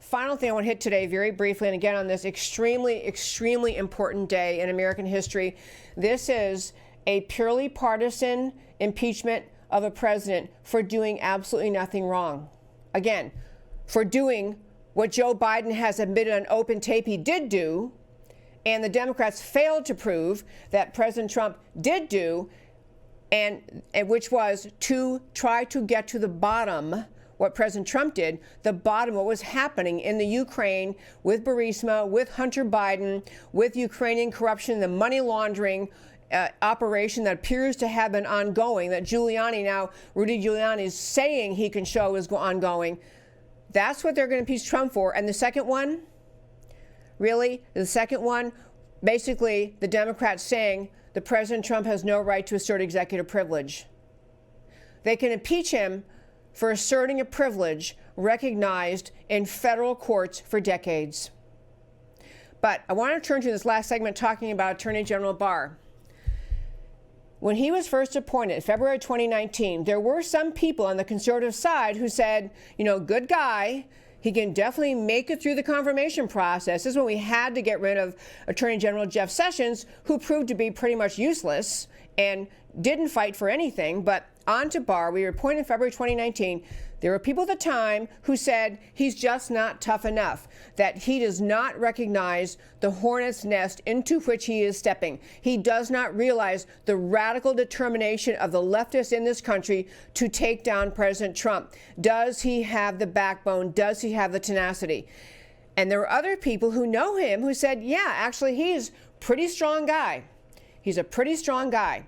final thing I want to hit today very briefly, and again on this extremely, extremely important day in American history. This is a purely partisan impeachment of a president for doing absolutely nothing wrong. Again, for doing what Joe Biden has admitted on open tape he did do, and the Democrats failed to prove that President Trump did do, and which was to try to get to the bottom, what President Trump did, the bottom of what was happening in the Ukraine with Burisma, with Hunter Biden, with Ukrainian corruption, the money laundering operation that appears to have been ongoing, that Rudy Giuliani is saying he can show is ongoing. That's what they're going to impeach Trump for. And the second one, basically the Democrats saying that President Trump has no right to assert executive privilege. They can impeach him for asserting a privilege recognized in federal courts for decades. But I want to turn to this last segment talking about Attorney General Barr. When he was first appointed in February 2019, there were some people on the conservative side who said, good guy, he can definitely make it through the confirmation process. This is when we had to get rid of Attorney General Jeff Sessions, who proved to be pretty much useless and didn't fight for anything. But on to Barr. We were appointed in February 2019. There were people at the time who said he's just not tough enough, that he does not recognize the hornet's nest into which he is stepping. He does not realize the radical determination of the leftists in this country to take down President Trump. Does he have the backbone? Does he have the tenacity? And there were other people who know him who said, yeah, actually, he's a pretty strong guy. He's a pretty strong guy.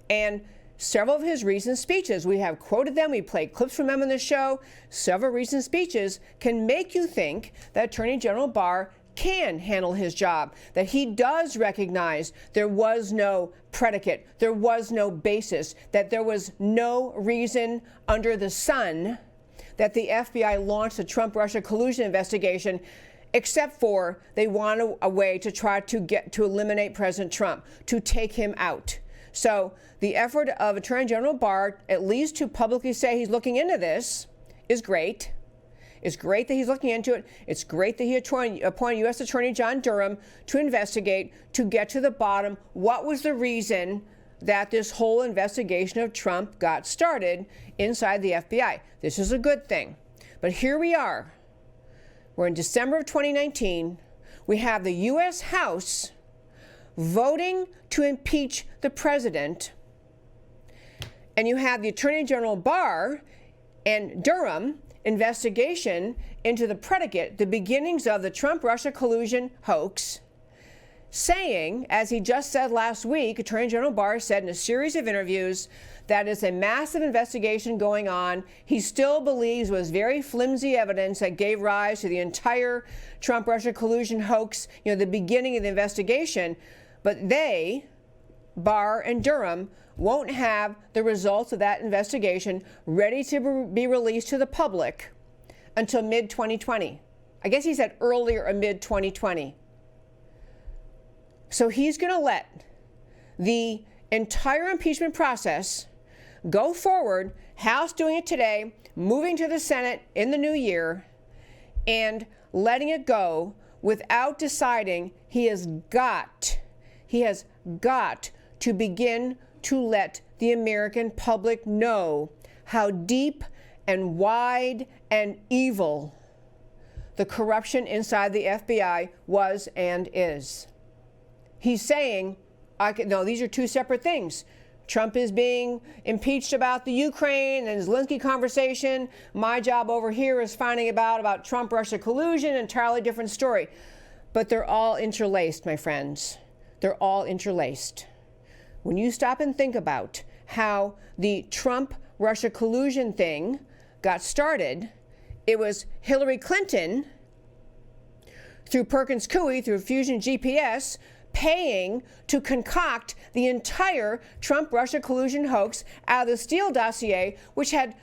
And several of his recent speeches, we have quoted them, we played clips from them on the show. Several recent speeches can make you think that Attorney General Barr can handle his job, that he does recognize there was no predicate, there was no basis, that there was no reason under the sun that the FBI launched the Trump-Russia collusion investigation, except for they wanted a way to try to eliminate President Trump, to take him out. So the effort of Attorney General Barr, at least to publicly say he's looking into this, is great. It's great that he's looking into it. It's great that he appointed U.S. Attorney John Durham to investigate, to get to the bottom. What was the reason that this whole investigation of Trump got started inside the FBI? This is a good thing. But here we are. We're in December of 2019. We have the U.S. House voting to impeach the president, and you have the Attorney General Barr and Durham investigation into the predicate, the beginnings of the Trump-Russia collusion hoax, saying, as he just said last week, Attorney General Barr said in a series of interviews that is a massive investigation going on. He still believes it was very flimsy evidence that gave rise to the entire Trump-Russia collusion hoax, the beginning of the investigation. But they, Barr and Durham, won't have the results of that investigation ready to be released to the public until mid-2020. I guess he said earlier or mid-2020. So he's going to let the entire impeachment process go forward, House doing it today, moving to the Senate in the new year, and letting it go without deciding he has got to begin to let the American public know how deep and wide and evil the corruption inside the FBI was and is. He's saying, no, these are two separate things. Trump is being impeached about the Ukraine and Zelensky conversation. My job over here is finding about Trump-Russia collusion, entirely different story. But they're all interlaced, my friends. They're all interlaced. When you stop and think about how the Trump-Russia collusion thing got started, it was Hillary Clinton, through Perkins Coie, through Fusion GPS, paying to concoct the entire Trump-Russia collusion hoax out of the Steele dossier, which had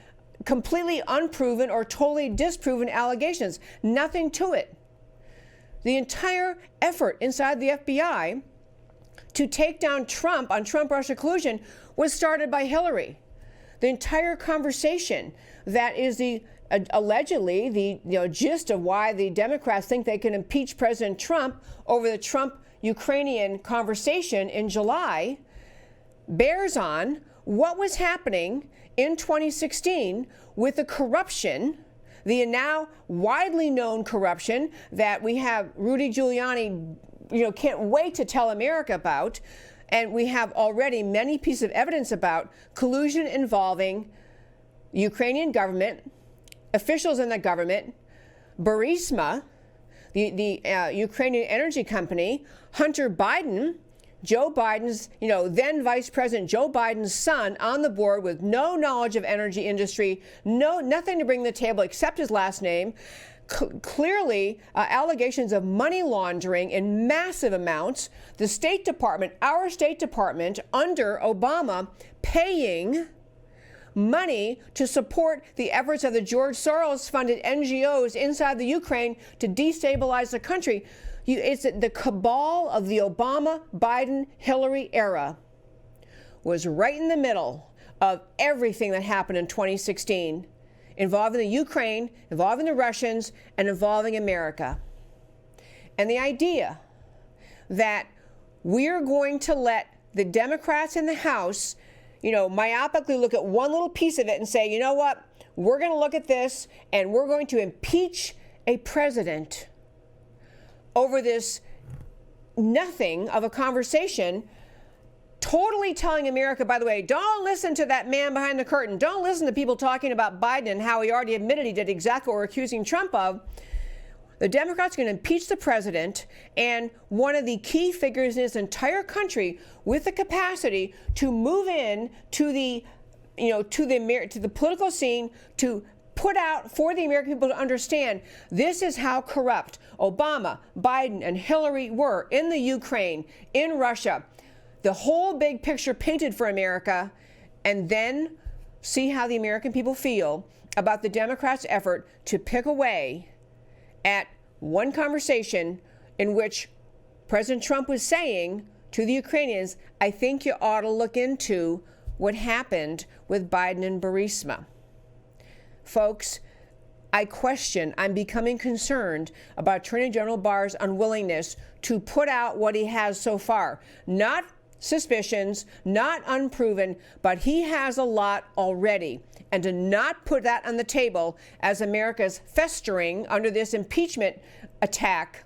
completely unproven or totally disproven allegations. Nothing to it. The entire effort inside the FBI to take down Trump on Trump-Russia collusion was started by Hillary. The entire conversation that is the allegedly the gist of why the Democrats think they can impeach President Trump over the Trump-Ukrainian conversation in July bears on what was happening in 2016 with the corruption, the now widely known corruption that we have Rudy Giuliani, can't wait to tell America about, and we have already many pieces of evidence about collusion involving the Ukrainian government, officials in the government, Burisma, the Ukrainian energy company, Hunter Biden, Joe Biden's, then Vice President Joe Biden's son on the board with no knowledge of energy industry, nothing to bring to the table except his last name. Clearly, allegations of money laundering in massive amounts. The State Department, our State Department, under Obama, paying money to support the efforts of the George Soros-funded NGOs inside the Ukraine to destabilize the country. It's the cabal of the Obama, Biden, Hillary era was right in the middle of everything that happened in 2016, involving the Ukraine, involving the Russians, and involving America. And the idea that we're going to let the Democrats in the House, myopically look at one little piece of it and say, you know what, we're going to look at this and we're going to impeach a president over this nothing of a conversation, totally telling America, by the way, don't listen to that man behind the curtain. Don't listen to people talking about Biden and how he already admitted he did exactly what we're accusing Trump of. The Democrats are going to impeach the president and one of the key figures in this entire country with the capacity to move in to the political scene, to put out for the American people to understand this is how corrupt Obama, Biden, and Hillary were in the Ukraine, in Russia. The whole big picture painted for America, and then see how the American people feel about the Democrats' effort to pick away at one conversation in which President Trump was saying to the Ukrainians, I think you ought to look into what happened with Biden and Burisma. Folks, I'm becoming concerned about Attorney General Barr's unwillingness to put out what he has so far. Not suspicions, not unproven, but he has a lot already. And to not put that on the table as America's festering under this impeachment attack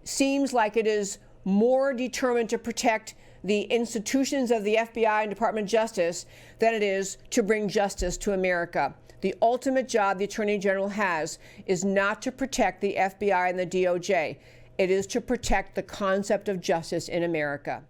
seems like it is more determined to protect the institutions of the FBI and Department of Justice than it is to bring justice to America. The ultimate job the Attorney General has is not to protect the FBI and the DOJ. It is to protect the concept of justice in America.